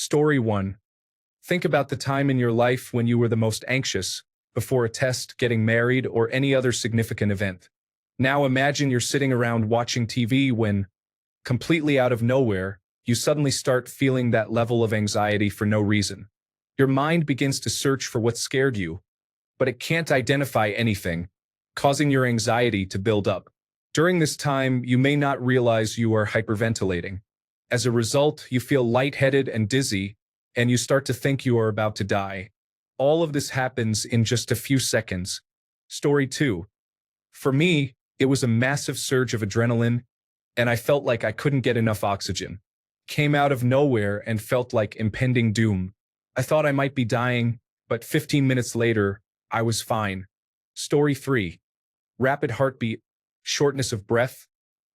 Story 1. Think about the time in your life when you were the most anxious, before a test, getting married, or any other significant event. Now imagine you're sitting around watching TV when, completely out of nowhere, you suddenly start feeling that level of anxiety for no reason. Your mind begins to search for what scared you, but it can't identify anything, causing your anxiety to build up. During this time, you may not realize you are hyperventilating. As a result, you feel lightheaded and dizzy, and you start to think you are about to die. All of this happens in just a few seconds. Story 2. For me, it was a massive surge of adrenaline, and I felt like I couldn't get enough oxygen. Came out of nowhere and felt like impending doom. I thought I might be dying, but 15 minutes later, I was fine. Story 3. Rapid heartbeat, shortness of breath,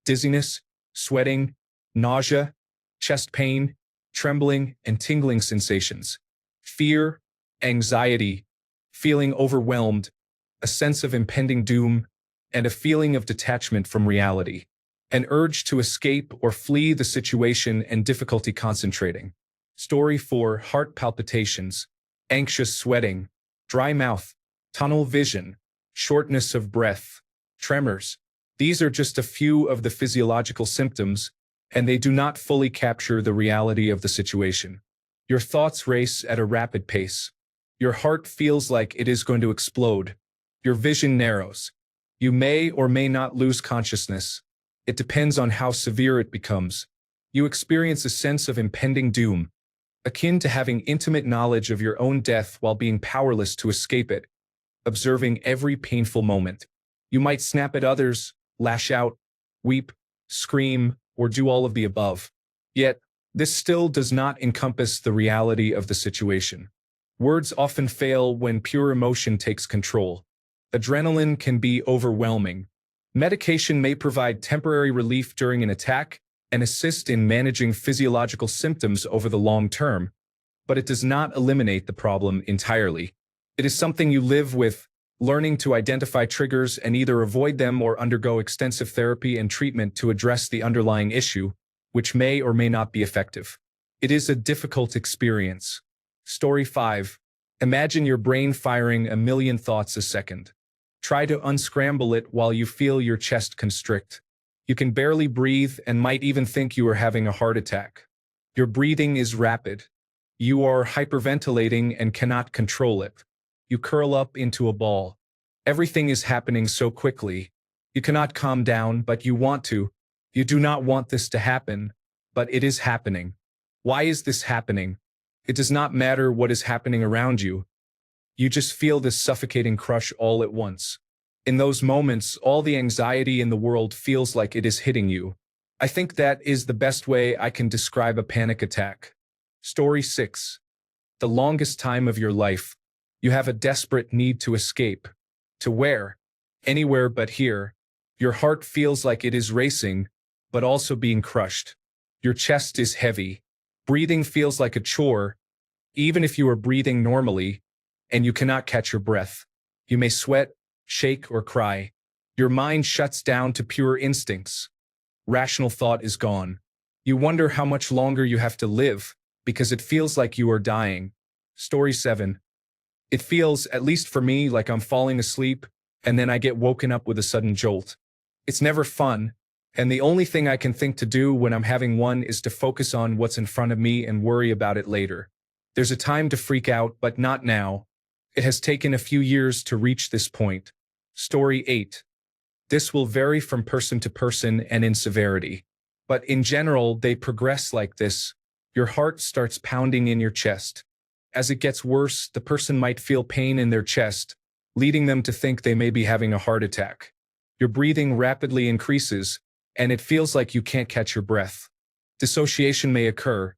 dizziness, sweating, nausea, chest pain, trembling, and tingling sensations. Fear, anxiety, feeling overwhelmed, a sense of impending doom, and a feeling of detachment from reality. An urge to escape or flee the situation and difficulty concentrating. Story 4. Heart palpitations, anxious sweating, dry mouth, tunnel vision, shortness of breath, tremors. These are just a few of the physiological symptoms, and they do not fully capture the reality of the situation. Your thoughts race at a rapid pace. Your heart feels like it is going to explode. Your vision narrows. You may or may not lose consciousness. It depends on how severe it becomes. You experience a sense of impending doom, akin to having intimate knowledge of your own death while being powerless to escape it, observing every painful moment. You might snap at others, lash out, weep, scream, or do all of the above. Yet, this still does not encompass the reality of the situation. Words often fail when pure emotion takes control. Adrenaline can be overwhelming. Medication may provide temporary relief during an attack and assist in managing physiological symptoms over the long term, but it does not eliminate the problem entirely. It is something you live with, learning to identify triggers and either avoid them or undergo extensive therapy and treatment to address the underlying issue, which may or may not be effective. It is a difficult experience. Story 5. Imagine your brain firing a million thoughts a second. Try to unscramble it while you feel your chest constrict. You can barely breathe and might even think you are having a heart attack. Your breathing is rapid. You are hyperventilating and cannot control it. You curl up into a ball. Everything is happening so quickly. You cannot calm down, but you want to. You do not want this to happen, but it is happening. Why is this happening? It does not matter what is happening around you. You just feel this suffocating crush all at once. In those moments, all the anxiety in the world feels like it is hitting you. I think that is the best way I can describe a panic attack. Story 6. The longest time of your life. You have a desperate need to escape. To where? Anywhere but here. Your heart feels like it is racing, but also being crushed. Your chest is heavy. Breathing feels like a chore, even if you are breathing normally, and you cannot catch your breath. You may sweat, shake, or cry. Your mind shuts down to pure instincts. Rational thought is gone. You wonder how much longer you have to live, because it feels like you are dying. Story 7. It feels, at least for me, like I'm falling asleep, and then I get woken up with a sudden jolt. It's never fun, and the only thing I can think to do when I'm having one is to focus on what's in front of me and worry about it later. There's a time to freak out, but not now. It has taken a few years to reach this point. Story 8. This will vary from person to person and in severity. But in general, they progress like this. Your heart starts pounding in your chest. As it gets worse, the person might feel pain in their chest, leading them to think they may be having a heart attack. Your breathing rapidly increases, and it feels like you can't catch your breath. Dissociation may occur,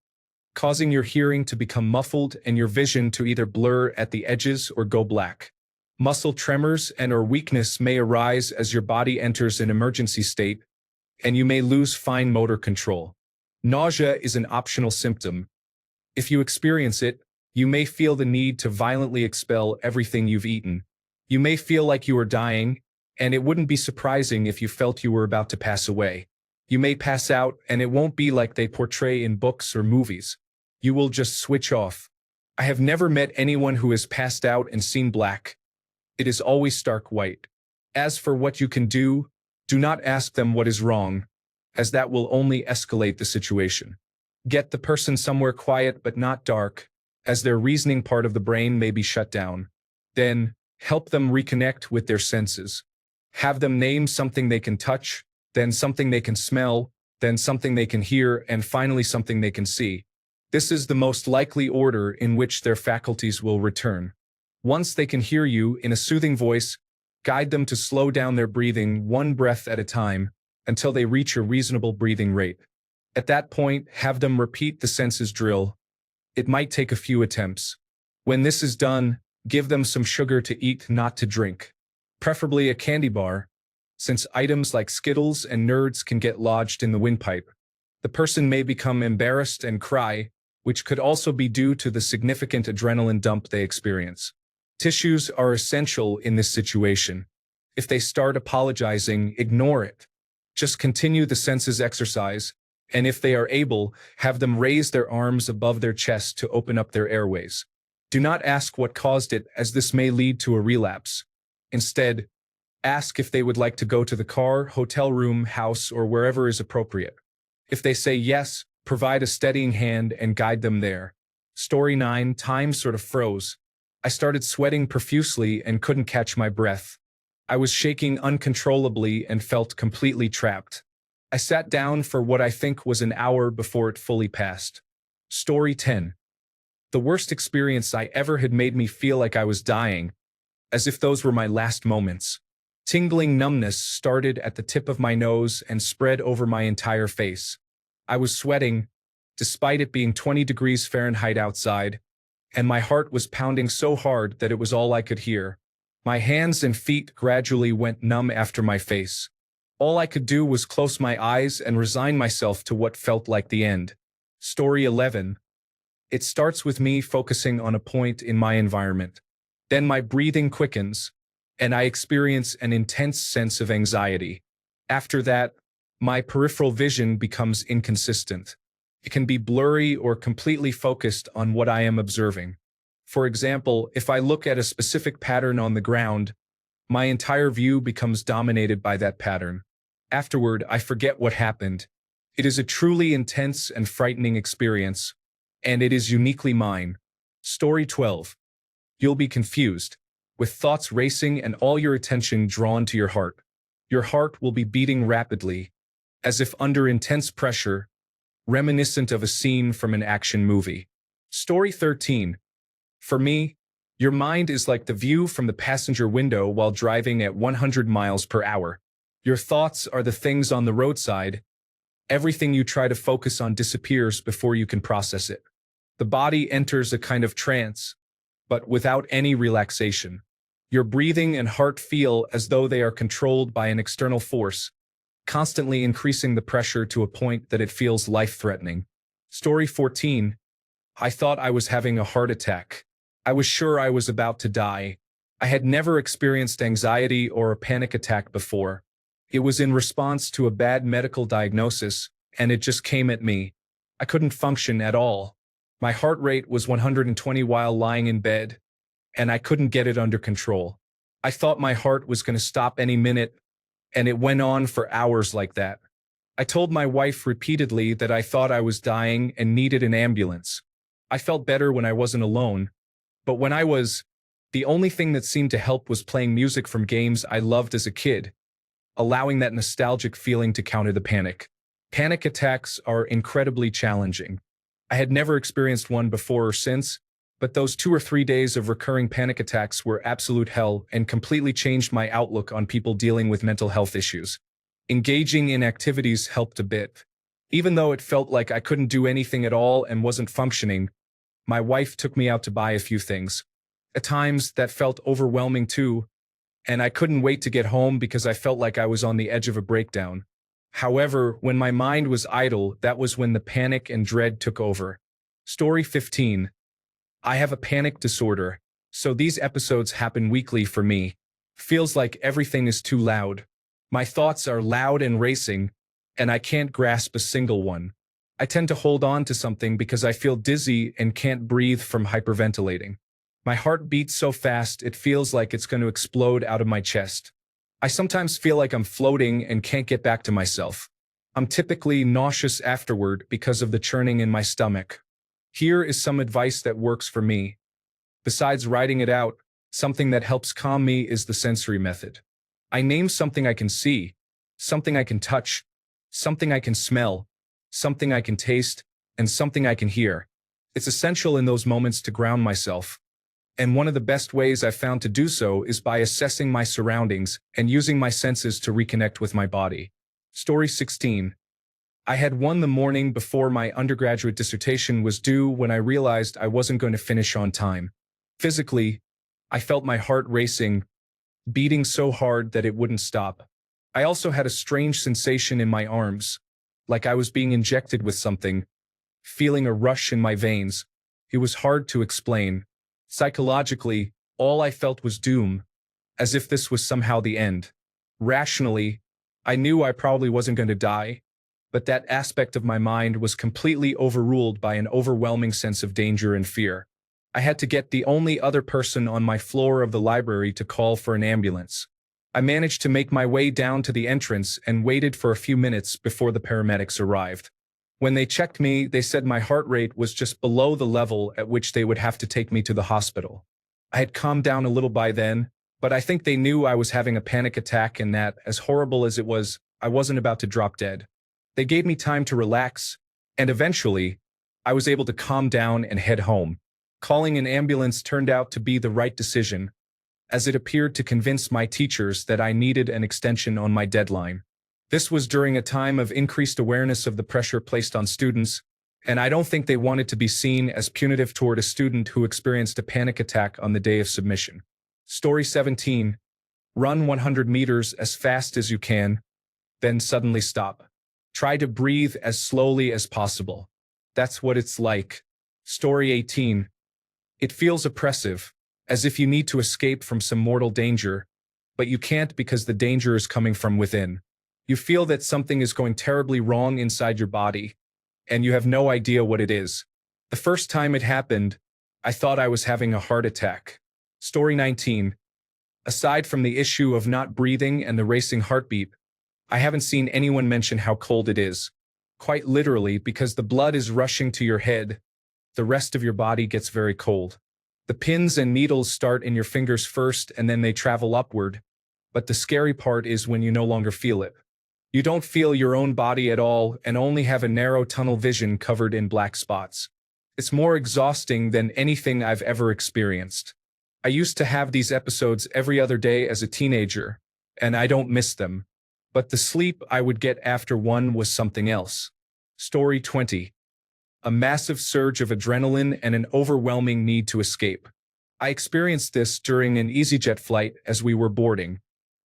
causing your hearing to become muffled and your vision to either blur at the edges or go black. Muscle tremors and/or weakness may arise as your body enters an emergency state, and you may lose fine motor control. Nausea is an optional symptom. If you experience it, you may feel the need to violently expel everything you've eaten. You may feel like you are dying, and it wouldn't be surprising if you felt you were about to pass away. You may pass out, and it won't be like they portray in books or movies. You will just switch off. I have never met anyone who has passed out and seen black. It is always stark white. As for what you can do not ask them what is wrong, as that will only escalate the situation. Get the person somewhere quiet but not dark, as their reasoning part of the brain may be shut down. Then, help them reconnect with their senses. Have them name something they can touch, then something they can smell, then something they can hear, and finally something they can see. This is the most likely order in which their faculties will return. Once they can hear you in a soothing voice, guide them to slow down their breathing one breath at a time until they reach a reasonable breathing rate. At that point, have them repeat the senses drill. It might take a few attempts. When this is done, give them some sugar to eat, not to drink. Preferably a candy bar, since items like Skittles and Nerds can get lodged in the windpipe. The person may become embarrassed and cry, which could also be due to the significant adrenaline dump they experience. Tissues are essential in this situation. If they start apologizing, ignore it. Just continue the senses exercise, and if they are able, have them raise their arms above their chest to open up their airways. Do not ask what caused it, as this may lead to a relapse. Instead, ask if they would like to go to the car, hotel room, house, or wherever is appropriate. If they say yes, provide a steadying hand and guide them there. Story 9, time sort of froze. I started sweating profusely and couldn't catch my breath. I was shaking uncontrollably and felt completely trapped. I sat down for what I think was an hour before it fully passed. Story 10. The worst experience I ever had made me feel like I was dying, as if those were my last moments. Tingling numbness started at the tip of my nose and spread over my entire face. I was sweating, despite it being 20 degrees Fahrenheit outside, and my heart was pounding so hard that it was all I could hear. My hands and feet gradually went numb after my face. All I could do was close my eyes and resign myself to what felt like the end. Story 11. It starts with me focusing on a point in my environment. Then my breathing quickens, and I experience an intense sense of anxiety. After that, my peripheral vision becomes inconsistent. It can be blurry or completely focused on what I am observing. For example, if I look at a specific pattern on the ground, my entire view becomes dominated by that pattern. Afterward, I forget what happened. It is a truly intense and frightening experience, and it is uniquely mine. Story 12. You'll be confused, with thoughts racing and all your attention drawn to your heart. Your heart will be beating rapidly, as if under intense pressure, reminiscent of a scene from an action movie. Story 13. For me, your mind is like the view from the passenger window while driving at 100 miles per hour. Your thoughts are the things on the roadside. Everything you try to focus on disappears before you can process it. The body enters a kind of trance, but without any relaxation. Your breathing and heart feel as though they are controlled by an external force, constantly increasing the pressure to a point that it feels life-threatening. Story 14. I thought I was having a heart attack. I was sure I was about to die. I had never experienced anxiety or a panic attack before. It was in response to a bad medical diagnosis, and it just came at me. I couldn't function at all. My heart rate was 120 while lying in bed, and I couldn't get it under control. I thought my heart was going to stop any minute, and it went on for hours like that. I told my wife repeatedly that I thought I was dying and needed an ambulance. I felt better when I wasn't alone, but when I was, the only thing that seemed to help was playing music from games I loved as a kid, allowing that nostalgic feeling to counter the panic. Panic attacks are incredibly challenging. I had never experienced one before or since, but those 2 or 3 days of recurring panic attacks were absolute hell and completely changed my outlook on people dealing with mental health issues. Engaging in activities helped a bit. Even though it felt like I couldn't do anything at all and wasn't functioning, my wife took me out to buy a few things. At times, that felt overwhelming too, and I couldn't wait to get home because I felt like I was on the edge of a breakdown. However, when my mind was idle, that was when the panic and dread took over. Story 15. I have a panic disorder, so these episodes happen weekly for me. Feels like everything is too loud. My thoughts are loud and racing, and I can't grasp a single one. I tend to hold on to something because I feel dizzy and can't breathe from hyperventilating. My heart beats so fast it feels like it's going to explode out of my chest. I sometimes feel like I'm floating and can't get back to myself. I'm typically nauseous afterward because of the churning in my stomach. Here is some advice that works for me. Besides writing it out, something that helps calm me is the sensory method. I name something I can see, something I can touch, something I can smell, something I can taste, and something I can hear. It's essential in those moments to ground myself. And one of the best ways I've found to do so is by assessing my surroundings and using my senses to reconnect with my body. Story 16. I had won the morning before my undergraduate dissertation was due when I realized I wasn't going to finish on time. Physically, I felt my heart racing, beating so hard that it wouldn't stop. I also had a strange sensation in my arms, like I was being injected with something, feeling a rush in my veins. It was hard to explain. Psychologically, all I felt was doom, as if this was somehow the end. Rationally, I knew I probably wasn't going to die, but that aspect of my mind was completely overruled by an overwhelming sense of danger and fear. I had to get the only other person on my floor of the library to call for an ambulance. I managed to make my way down to the entrance and waited for a few minutes before the paramedics arrived. When they checked me, they said my heart rate was just below the level at which they would have to take me to the hospital. I had calmed down a little by then, but I think they knew I was having a panic attack and that, as horrible as it was, I wasn't about to drop dead. They gave me time to relax, and eventually, I was able to calm down and head home. Calling an ambulance turned out to be the right decision, as it appeared to convince my teachers that I needed an extension on my deadline. This was during a time of increased awareness of the pressure placed on students, and I don't think they wanted to be seen as punitive toward a student who experienced a panic attack on the day of submission. Story 17. Run 100 meters as fast as you can, then suddenly stop. Try to breathe as slowly as possible. That's what it's like. Story 18. It feels oppressive, as if you need to escape from some mortal danger, but you can't because the danger is coming from within. You feel that something is going terribly wrong inside your body, and you have no idea what it is. The first time it happened, I thought I was having a heart attack. Story 19. Aside from the issue of not breathing and the racing heartbeat, I haven't seen anyone mention how cold it is. Quite literally, because the blood is rushing to your head, the rest of your body gets very cold. The pins and needles start in your fingers first and then they travel upward, but the scary part is when you no longer feel it. You don't feel your own body at all and only have a narrow tunnel vision covered in black spots. It's more exhausting than anything I've ever experienced. I used to have these episodes every other day as a teenager, and I don't miss them. But the sleep I would get after one was something else. Story 20. A massive surge of adrenaline and an overwhelming need to escape. I experienced this during an EasyJet flight as we were boarding.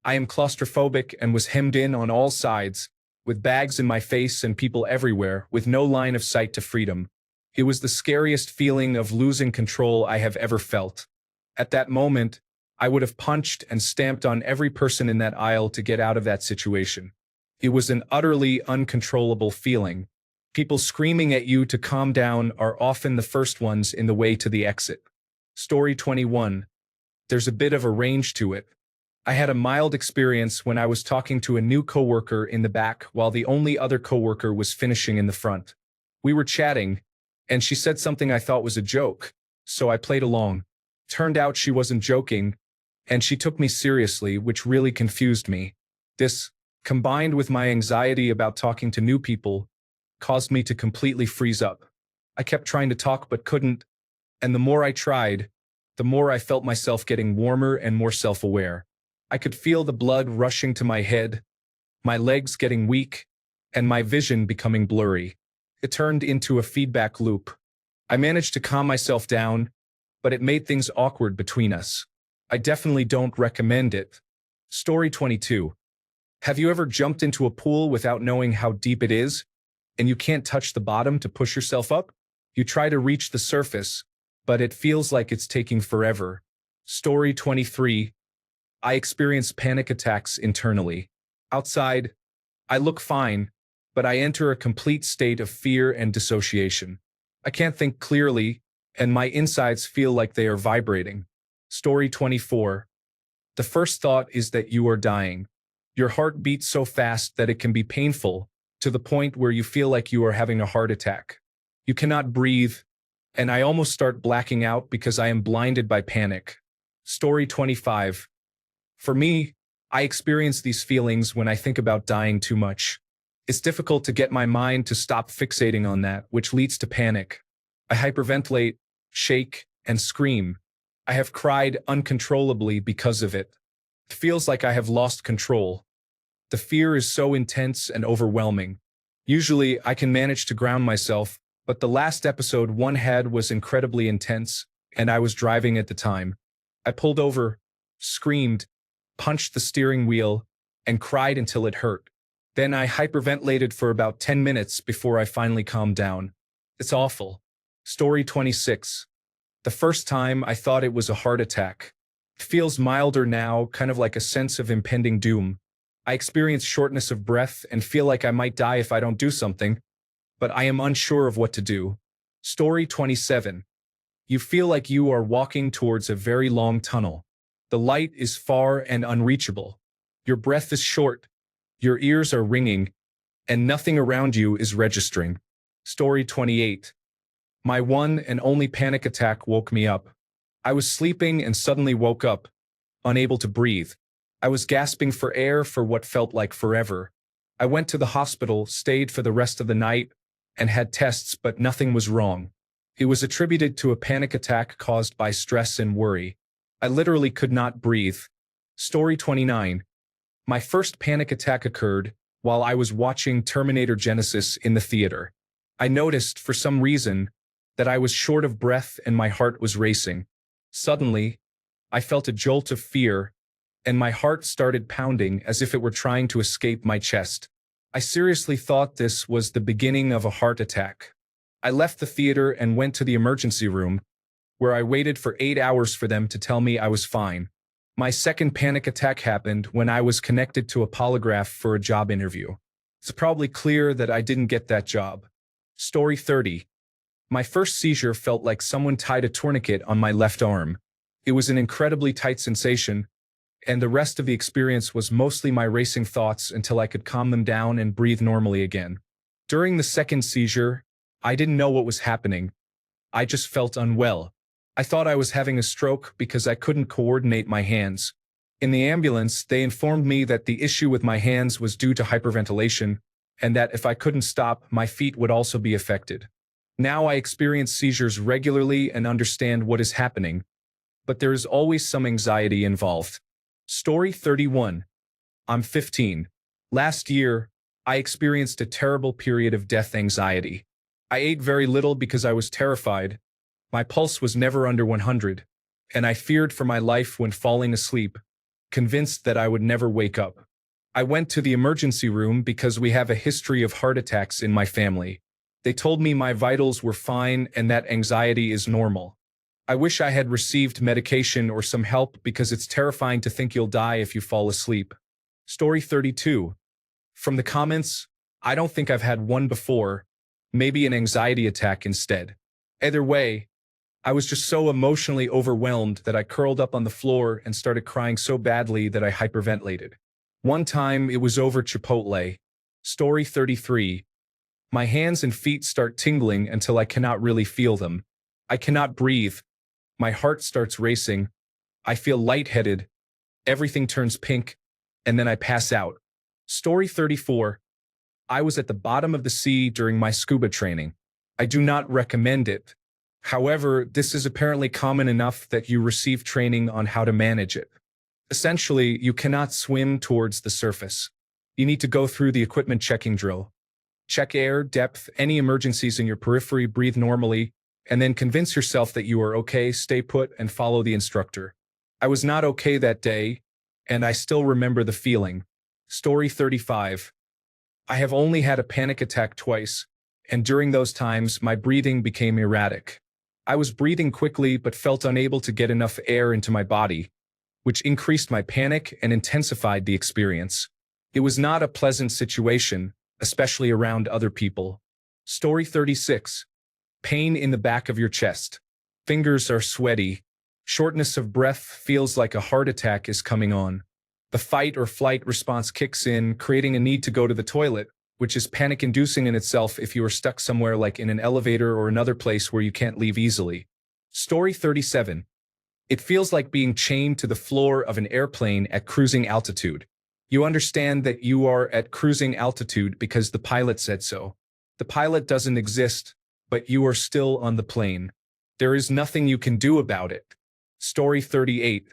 I am claustrophobic and was hemmed in on all sides, with bags in my face and people everywhere, with no line of sight to freedom. It was the scariest feeling of losing control I have ever felt. At that moment, I would have punched and stamped on every person in that aisle to get out of that situation. It was an utterly uncontrollable feeling. People screaming at you to calm down are often the first ones in the way to the exit. Story 21. There's a bit of a range to it. I had a mild experience when I was talking to a new coworker in the back while the only other coworker was finishing in the front. We were chatting, and she said something I thought was a joke, so I played along. Turned out she wasn't joking, and she took me seriously, which really confused me. This, combined with my anxiety about talking to new people, caused me to completely freeze up. I kept trying to talk but couldn't, and the more I tried, the more I felt myself getting warmer and more self-aware. I could feel the blood rushing to my head, my legs getting weak, and my vision becoming blurry. It turned into a feedback loop. I managed to calm myself down, but it made things awkward between us. I definitely don't recommend it. Story 22. Have you ever jumped into a pool without knowing how deep it is, and you can't touch the bottom to push yourself up? You try to reach the surface, but it feels like it's taking forever. Story 23. I experience panic attacks internally. Outside, I look fine, but I enter a complete state of fear and dissociation. I can't think clearly, and my insides feel like they are vibrating. Story 24. The first thought is that you are dying. Your heart beats so fast that it can be painful, to the point where you feel like you are having a heart attack. You cannot breathe, and I almost start blacking out because I am blinded by panic. Story 25. For me, I experience these feelings when I think about dying too much. It's difficult to get my mind to stop fixating on that, which leads to panic. I hyperventilate, shake, and scream. I have cried uncontrollably because of it. It feels like I have lost control. The fear is so intense and overwhelming. Usually, I can manage to ground myself, but the last episode one had was incredibly intense, and I was driving at the time. I pulled over, screamed, punched the steering wheel, and cried until it hurt. Then I hyperventilated for about 10 minutes before I finally calmed down. It's awful. Story 26. The first time I thought it was a heart attack. It feels milder now, kind of like a sense of impending doom. I experience shortness of breath and feel like I might die if I don't do something, but I am unsure of what to do. Story 27. You feel like you are walking towards a very long tunnel. The light is far and unreachable. Your breath is short, your ears are ringing, and nothing around you is registering. Story 28. My one and only panic attack woke me up. I was sleeping and suddenly woke up, unable to breathe. I was gasping for air for what felt like forever. I went to the hospital, stayed for the rest of the night, and had tests, but nothing was wrong. It was attributed to a panic attack caused by stress and worry. I literally could not breathe. Story 29. My first panic attack occurred while I was watching Terminator Genesis in the theater. I noticed, for some reason, that I was short of breath and my heart was racing. Suddenly, I felt a jolt of fear, and my heart started pounding as if it were trying to escape my chest. I seriously thought this was the beginning of a heart attack. I left the theater and went to the emergency room, where I waited for 8 hours for them to tell me I was fine. My second panic attack happened when I was connected to a polygraph for a job interview. It's probably clear that I didn't get that job. Story 30. My first seizure felt like someone tied a tourniquet on my left arm. It was an incredibly tight sensation, and the rest of the experience was mostly my racing thoughts until I could calm them down and breathe normally again. During the second seizure, I didn't know what was happening. I just felt unwell. I thought I was having a stroke because I couldn't coordinate my hands. In the ambulance, they informed me that the issue with my hands was due to hyperventilation, and that if I couldn't stop, my feet would also be affected. Now I experience seizures regularly and understand what is happening, but there is always some anxiety involved. Story 31. I'm 15. Last year, I experienced a terrible period of death anxiety. I ate very little because I was terrified. My pulse was never under 100, and I feared for my life when falling asleep, convinced that I would never wake up. I went to the emergency room because we have a history of heart attacks in my family. They told me my vitals were fine and that anxiety is normal. I wish I had received medication or some help because it's terrifying to think you'll die if you fall asleep. Story 32. From the comments, I don't think I've had one before, maybe an anxiety attack instead. Either way, I was just so emotionally overwhelmed that I curled up on the floor and started crying so badly that I hyperventilated. One time, it was over Chipotle. Story 33. My hands and feet start tingling until I cannot really feel them. I cannot breathe. My heart starts racing. I feel lightheaded. Everything turns pink, and then I pass out. Story 34. I was at the bottom of the sea during my scuba training. I do not recommend it. However, this is apparently common enough that you receive training on how to manage it. Essentially, you cannot swim towards the surface. You need to go through the equipment checking drill. Check air, depth, any emergencies in your periphery, breathe normally, and then convince yourself that you are okay, stay put, and follow the instructor. I was not okay that day, and I still remember the feeling. Story 35. I have only had a panic attack twice, and during those times, my breathing became erratic. I was breathing quickly but felt unable to get enough air into my body, which increased my panic and intensified the experience. It was not a pleasant situation, especially around other people. Story 36. Pain in the back of your chest. Fingers are sweaty. Shortness of breath feels like a heart attack is coming on. The fight or flight response kicks in, creating a need to go to the toilet, which is panic-inducing in itself if you are stuck somewhere like in an elevator or another place where you can't leave easily. Story 37. It feels like being chained to the floor of an airplane at cruising altitude. You understand that you are at cruising altitude because the pilot said so. The pilot doesn't exist, but you are still on the plane. There is nothing you can do about it. Story 38.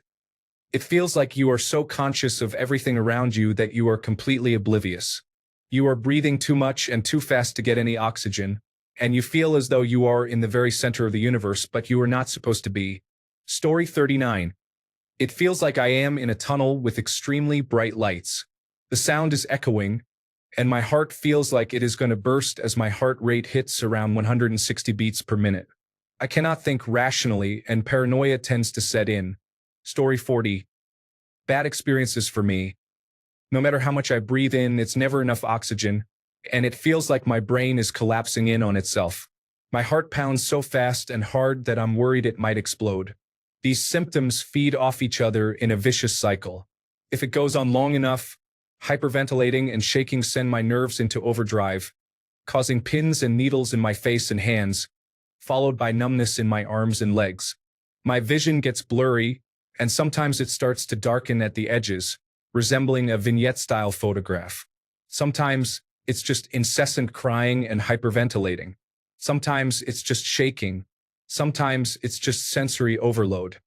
It feels like you are so conscious of everything around you that you are completely oblivious. You are breathing too much and too fast to get any oxygen, and you feel as though you are in the very center of the universe, but you are not supposed to be. Story 39. It feels like I am in a tunnel with extremely bright lights. The sound is echoing, and my heart feels like it is going to burst as my heart rate hits around 160 beats per minute. I cannot think rationally, and paranoia tends to set in. Story 40. Bad experiences for me. No matter how much I breathe in, it's never enough oxygen, and it feels like my brain is collapsing in on itself. My heart pounds so fast and hard that I'm worried it might explode. These symptoms feed off each other in a vicious cycle. If it goes on long enough, hyperventilating and shaking send my nerves into overdrive, causing pins and needles in my face and hands, followed by numbness in my arms and legs. My vision gets blurry, and sometimes it starts to darken at the edges, resembling a vignette-style photograph. Sometimes it's just incessant crying and hyperventilating. Sometimes it's just shaking. Sometimes it's just sensory overload.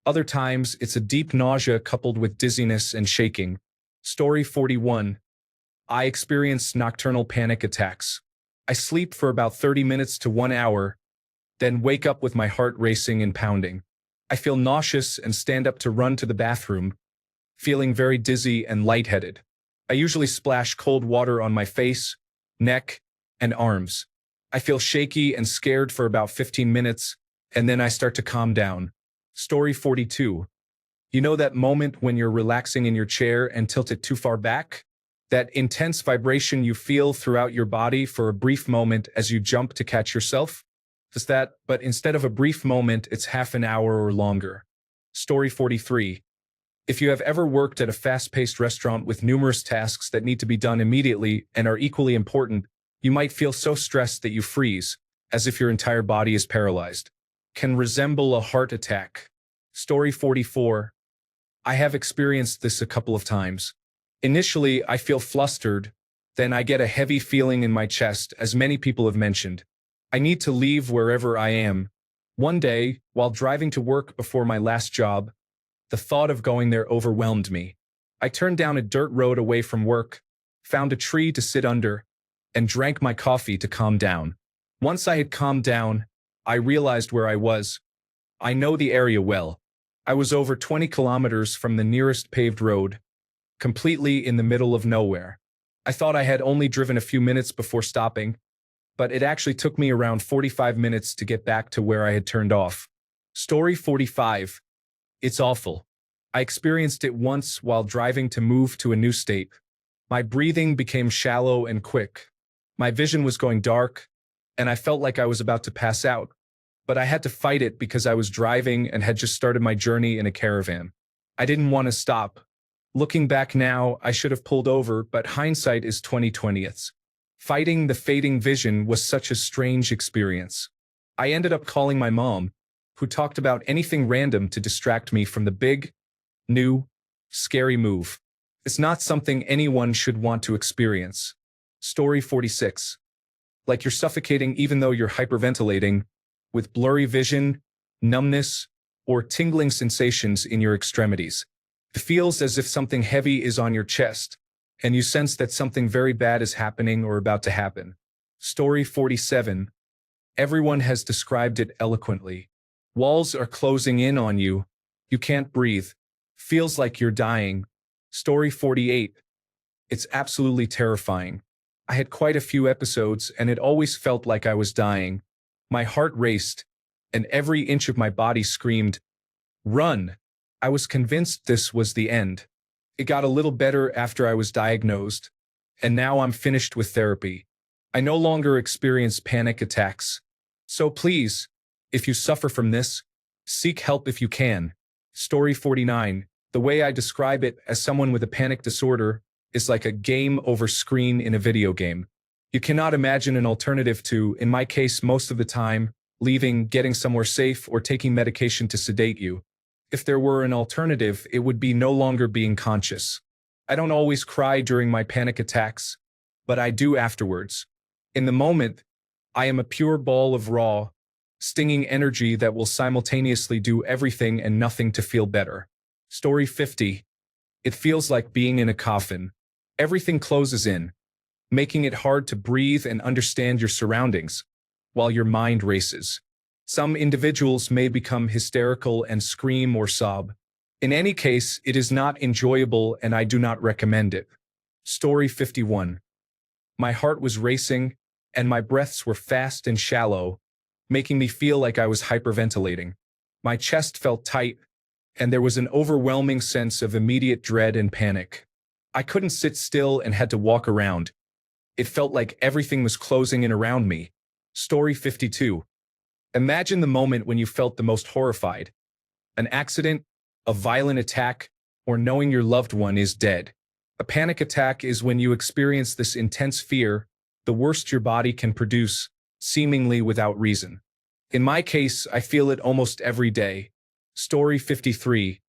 Other times it's a deep nausea coupled with dizziness and shaking. Story 41. I experience nocturnal panic attacks. I sleep for about 30 minutes to 1 hour, then wake up with my heart racing and pounding. I feel nauseous and stand up to run to the bathroom, feeling very dizzy and lightheaded. I usually splash cold water on my face, neck, and arms. I feel shaky and scared for about 15 minutes, and then I start to calm down. Story 42. You know that moment when you're relaxing in your chair and tilt it too far back? That intense vibration you feel throughout your body for a brief moment as you jump to catch yourself? It's that, but instead of a brief moment, it's half an hour or longer. Story 43. If you have ever worked at a fast-paced restaurant with numerous tasks that need to be done immediately and are equally important, you might feel so stressed that you freeze, as if your entire body is paralyzed. Can resemble a heart attack. Story 44. I have experienced this a couple of times. Initially, I feel flustered, then I get a heavy feeling in my chest, as many people have mentioned. I need to leave wherever I am. One day, while driving to work before my last job, the thought of going there overwhelmed me. I turned down a dirt road away from work, found a tree to sit under, and drank my coffee to calm down. Once I had calmed down, I realized where I was. I know the area well. I was over 20 kilometers from the nearest paved road, completely in the middle of nowhere. I thought I had only driven a few minutes before stopping, but it actually took me around 45 minutes to get back to where I had turned off. Story 45. It's awful. I experienced it once while driving to move to a new state. My breathing became shallow and quick. My vision was going dark, and I felt like I was about to pass out. But I had to fight it because I was driving and had just started my journey in a caravan. I didn't want to stop. Looking back now, I should have pulled over, but hindsight is 20/20. Fighting the fading vision was such a strange experience. I ended up calling my mom, who talked about anything random to distract me from the big, new, scary move. It's not something anyone should want to experience. Story 46. Like you're suffocating even though you're hyperventilating, with blurry vision, numbness, or tingling sensations in your extremities. It feels as if something heavy is on your chest, and you sense that something very bad is happening or about to happen. Story 47. Everyone has described it eloquently. Walls are closing in on you. You can't breathe. Feels like you're dying. Story 48. It's absolutely terrifying. I had quite a few episodes, and it always felt like I was dying. My heart raced, and every inch of my body screamed, "Run!" I was convinced this was the end. It got a little better after I was diagnosed, and now I'm finished with therapy. I no longer experience panic attacks. So please, if you suffer from this, seek help if you can. Story 49. The way I describe it as someone with a panic disorder is like a game over screen in a video game. You cannot imagine an alternative to, in my case most of the time, leaving, getting somewhere safe, or taking medication to sedate you. If there were an alternative, it would be no longer being conscious. I don't always cry during my panic attacks, but I do afterwards. In the moment, I am a pure ball of raw, stinging energy that will simultaneously do everything and nothing to feel better. Story 50. It feels like being in a coffin. Everything closes in, making it hard to breathe and understand your surroundings, while your mind races. Some individuals may become hysterical and scream or sob. In any case, it is not enjoyable and I do not recommend it. Story 51. My heart was racing, and my breaths were fast and shallow, making me feel like I was hyperventilating. My chest felt tight, and there was an overwhelming sense of immediate dread and panic. I couldn't sit still and had to walk around. It felt like everything was closing in around me. Story 52. Imagine the moment when you felt the most horrified. An accident, a violent attack, or knowing your loved one is dead. A panic attack is when you experience this intense fear, the worst your body can produce, seemingly without reason. In my case, I feel it almost every day. Story 53.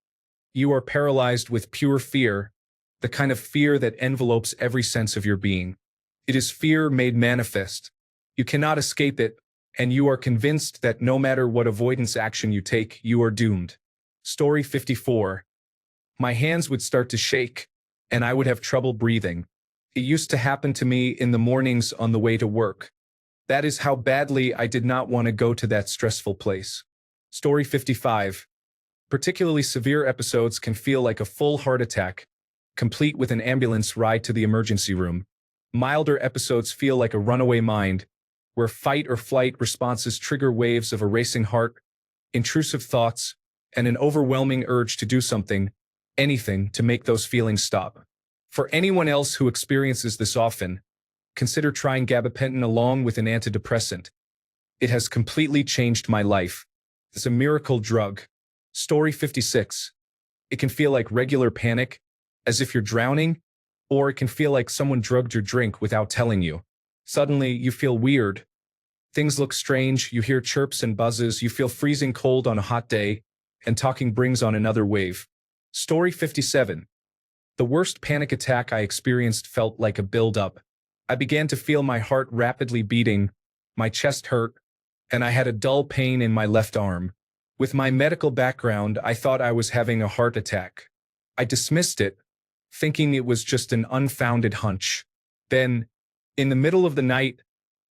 You are paralyzed with pure fear, the kind of fear that envelopes every sense of your being. It is fear made manifest. You cannot escape it, and you are convinced that no matter what avoidance action you take, you are doomed. Story 54. My hands would start to shake, and I would have trouble breathing. It used to happen to me in the mornings on the way to work. That is how badly I did not want to go to that stressful place. Story 55. Particularly severe episodes can feel like a full heart attack, complete with an ambulance ride to the emergency room. Milder episodes feel like a runaway mind, where fight or flight responses trigger waves of a racing heart, intrusive thoughts, and an overwhelming urge to do something, anything, to make those feelings stop. For anyone else who experiences this often, consider trying gabapentin along with an antidepressant. It has completely changed my life. It's a miracle drug. Story 56. It can feel like regular panic, as if you're drowning, or it can feel like someone drugged your drink without telling you. Suddenly, you feel weird. Things look strange, you hear chirps and buzzes, you feel freezing cold on a hot day, and talking brings on another wave. Story 57. The worst panic attack I experienced felt like a build-up. I began to feel my heart rapidly beating, my chest hurt, and I had a dull pain in my left arm. With my medical background, I thought I was having a heart attack. I dismissed it, thinking it was just an unfounded hunch. Then, in the middle of the night,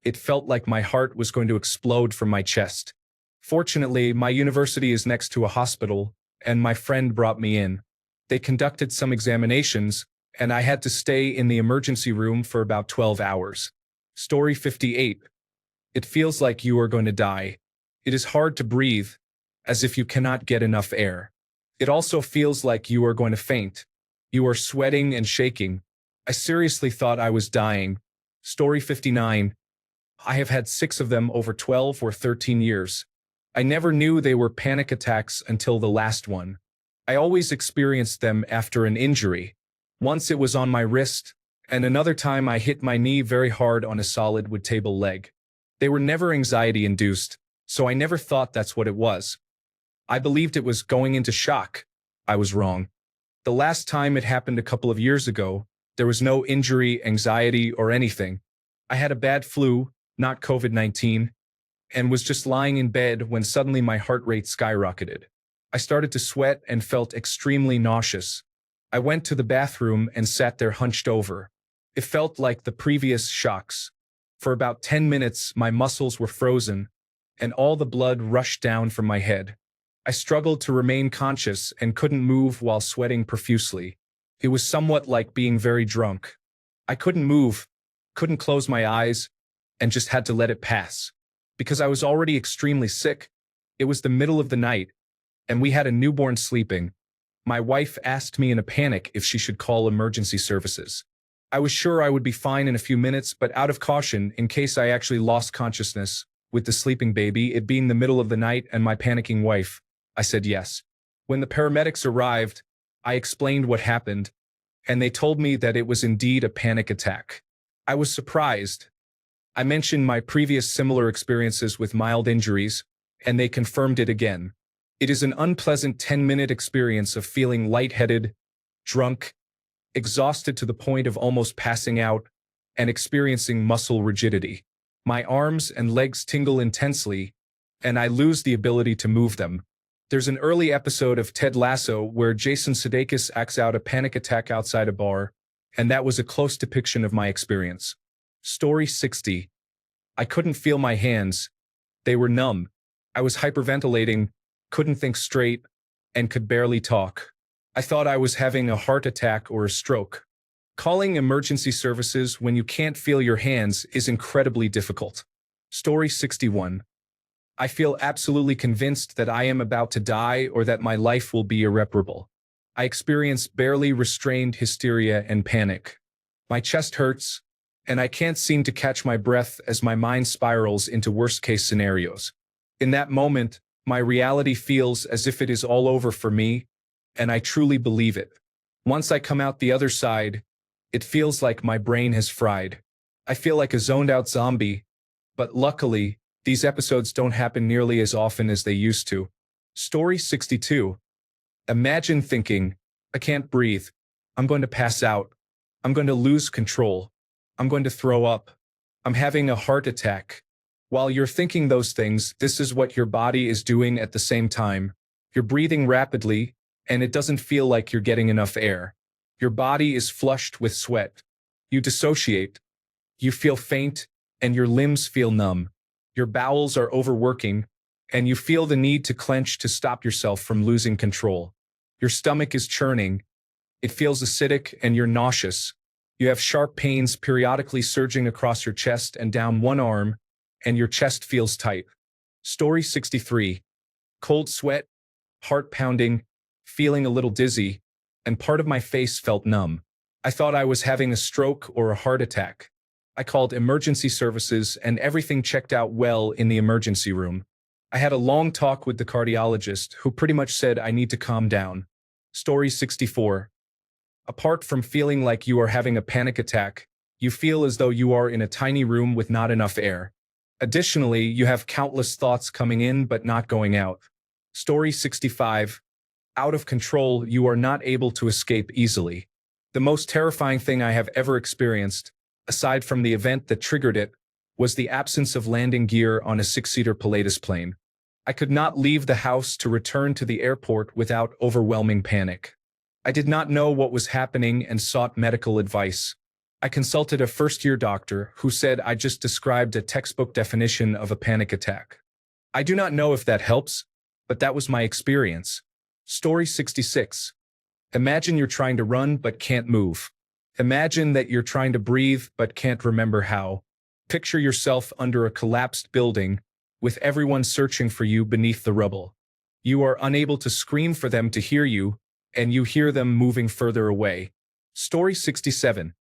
it felt like my heart was going to explode from my chest. Fortunately, my university is next to a hospital, and my friend brought me in. They conducted some examinations, and I had to stay in the emergency room for about 12 hours. Story 58. It feels like you are going to die. It is hard to breathe, as if you cannot get enough air. It also feels like you are going to faint. You are sweating and shaking. I seriously thought I was dying. Story 59. I have had 6 of them over 12 or 13 years. I never knew they were panic attacks until the last one. I always experienced them after an injury. Once it was on my wrist, and another time I hit my knee very hard on a solid wood table leg. They were never anxiety-induced, so I never thought that's what it was. I believed it was going into shock. I was wrong. The last time it happened a couple of years ago, there was no injury, anxiety, or anything. I had a bad flu, not COVID-19, and was just lying in bed when suddenly my heart rate skyrocketed. I started to sweat and felt extremely nauseous. I went to the bathroom and sat there hunched over. It felt like the previous shocks. For about 10 minutes, my muscles were frozen, and all the blood rushed down from my head. I struggled to remain conscious and couldn't move while sweating profusely. It was somewhat like being very drunk. I couldn't move, couldn't close my eyes, and just had to let it pass. Because I was already extremely sick, it was the middle of the night, and we had a newborn sleeping. My wife asked me in a panic if she should call emergency services. I was sure I would be fine in a few minutes, but out of caution, in case I actually lost consciousness, with the sleeping baby, it being the middle of the night and my panicking wife, I said yes. When the paramedics arrived, I explained what happened, and they told me that it was indeed a panic attack. I was surprised. I mentioned my previous similar experiences with mild injuries, and they confirmed it again. It is an unpleasant 10-minute experience of feeling lightheaded, drunk, exhausted to the point of almost passing out, and experiencing muscle rigidity. My arms and legs tingle intensely, and I lose the ability to move them. There's an early episode of Ted Lasso where Jason Sudeikis acts out a panic attack outside a bar, and that was a close depiction of my experience. Story 60. I couldn't feel my hands. They were numb. I was hyperventilating, couldn't think straight, and could barely talk. I thought I was having a heart attack or a stroke. Calling emergency services when you can't feel your hands is incredibly difficult. Story 61. I feel absolutely convinced that I am about to die or that my life will be irreparable. I experience barely restrained hysteria and panic. My chest hurts, and I can't seem to catch my breath as my mind spirals into worst-case scenarios. In that moment, my reality feels as if it is all over for me, and I truly believe it. Once I come out the other side, it feels like my brain has fried. I feel like a zoned-out zombie, but luckily, these episodes don't happen nearly as often as they used to. Story 62. Imagine thinking, I can't breathe. I'm going to pass out. I'm going to lose control. I'm going to throw up. I'm having a heart attack. While you're thinking those things, this is what your body is doing at the same time. You're breathing rapidly, and it doesn't feel like you're getting enough air. Your body is flushed with sweat. You dissociate. You feel faint, and your limbs feel numb. Your bowels are overworking, and you feel the need to clench to stop yourself from losing control. Your stomach is churning. It feels acidic, and you're nauseous. You have sharp pains periodically surging across your chest and down one arm, and your chest feels tight. Story 63. Cold sweat, heart pounding, feeling a little dizzy, and part of my face felt numb. I thought I was having a stroke or a heart attack. I called emergency services and everything checked out well in the emergency room. I had a long talk with the cardiologist who pretty much said I need to calm down. Story 64. Apart from feeling like you are having a panic attack, you feel as though you are in a tiny room with not enough air. Additionally, you have countless thoughts coming in but not going out. Story 65. Out of control, you are not able to escape easily. The most terrifying thing I have ever experienced, aside from the event that triggered it, was the absence of landing gear on a 6-seater Pilatus plane. I could not leave the house to return to the airport without overwhelming panic. I did not know what was happening and sought medical advice. I consulted a first-year doctor who said I just described a textbook definition of a panic attack. I do not know if that helps, but that was my experience. Story 66. Imagine you're trying to run but can't move. Imagine that you're trying to breathe but can't remember how. Picture yourself under a collapsed building, with everyone searching for you beneath the rubble. You are unable to scream for them to hear you, and you hear them moving further away. Story 67.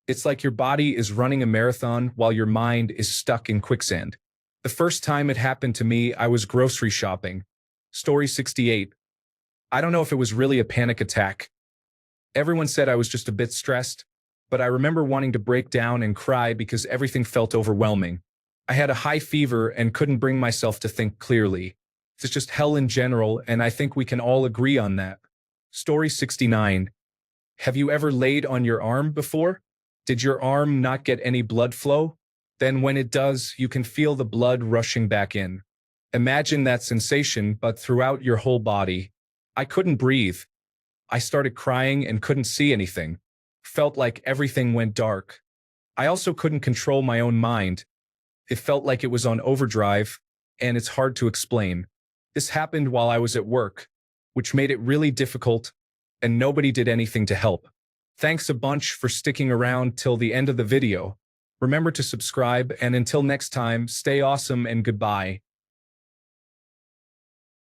It's like your body is running a marathon while your mind is stuck in quicksand. The first time it happened to me, I was grocery shopping. Story 68. I don't know if it was really a panic attack. Everyone said I was just a bit stressed, but I remember wanting to break down and cry because everything felt overwhelming. I had a high fever and couldn't bring myself to think clearly. It's just hell in general, and I think we can all agree on that. Story 69. Have you ever laid on your arm before? Did your arm not get any blood flow? Then when it does, you can feel the blood rushing back in. Imagine that sensation, but throughout your whole body. I couldn't breathe. I started crying and couldn't see anything. Felt like everything went dark. I also couldn't control my own mind. It felt like it was on overdrive, and it's hard to explain. This happened while I was at work, which made it really difficult, and nobody did anything to help. Thanks a bunch for sticking around till the end of the video. Remember to subscribe, and until next time, stay awesome and goodbye.